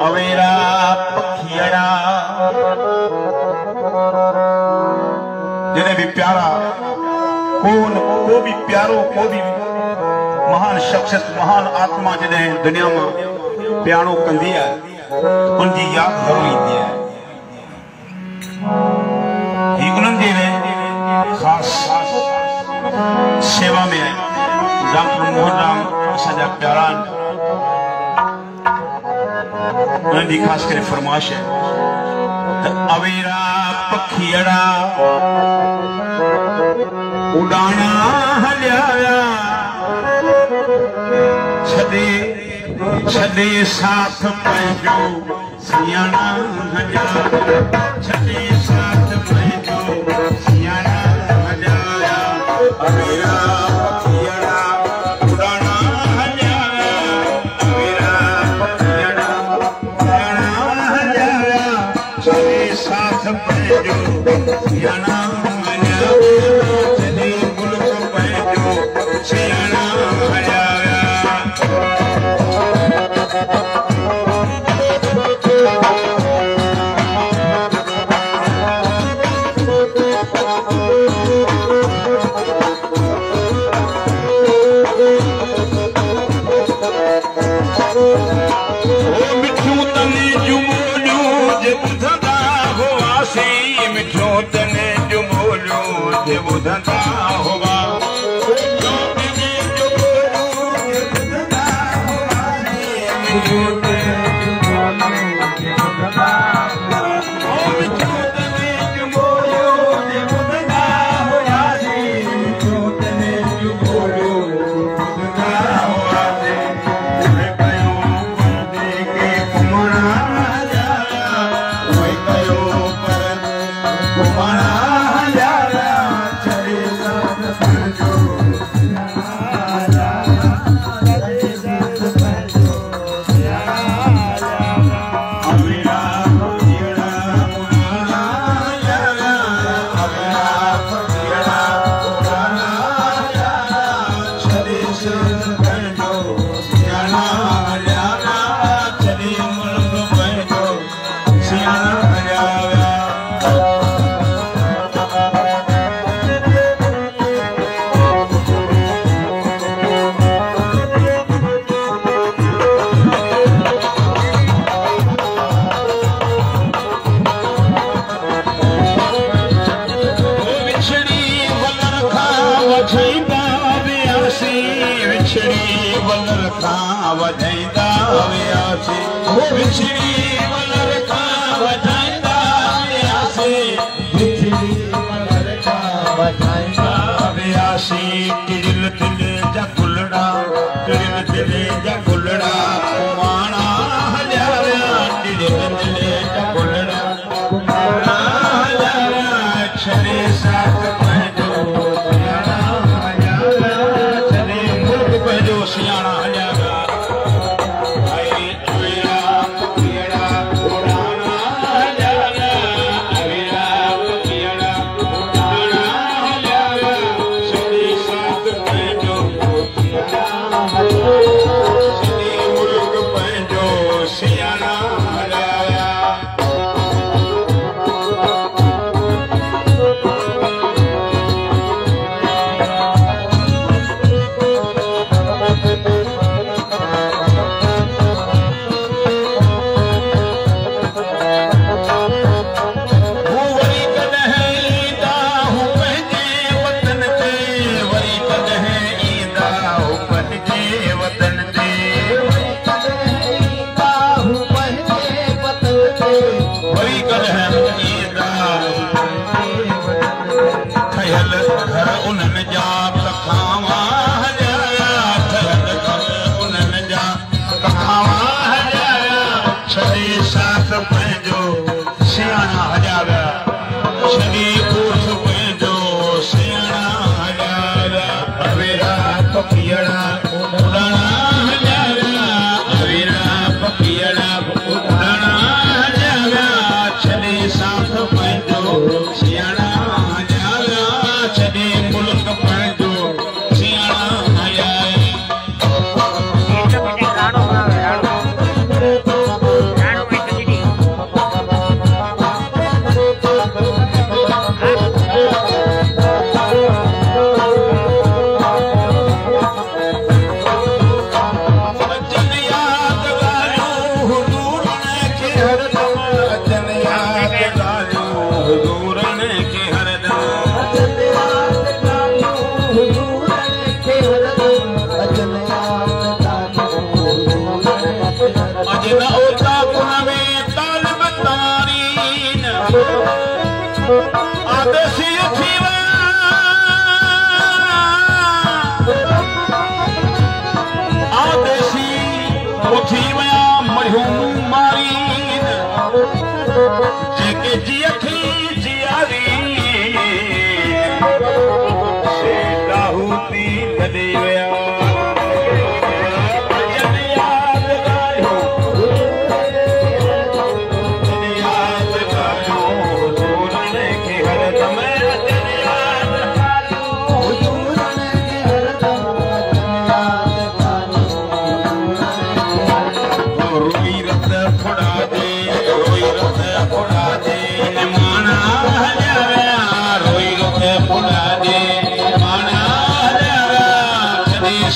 अवेरा पखियड़ा जिन्हें भी प्यारा को भी प्यारो को भी महान शख्सियत महान आत्मा जिन्हें दुनिया में प्यारो कंदी है उनकी याद जरूर ईंदी है। ही उन्हनि जे खास सेवा में डॉक्टर मोहन राम असांजा प्यारा उन्हनि जी खास करे फरमाइश है अवेरा पखियड़ा उड़ाना हलिया छदे छदे साथ पंहिंजो सियाणा हलिया छदे साथ पंहिंजो सियाणा हलिया अवेरा पखियड़ा उड़ाना हलिया अवेरा पखियड़ा उड़ाना हलिया छदे साथ पंहिंजो सियाणा आदेशी उठी आदेशी उठी वया मरहूम मारी जेके जिया थी जियारी से लाहूती लदे वया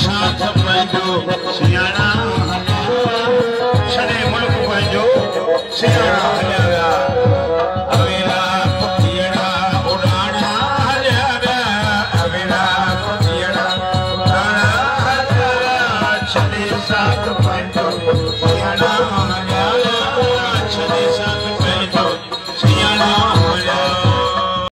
साथ में जो सियाना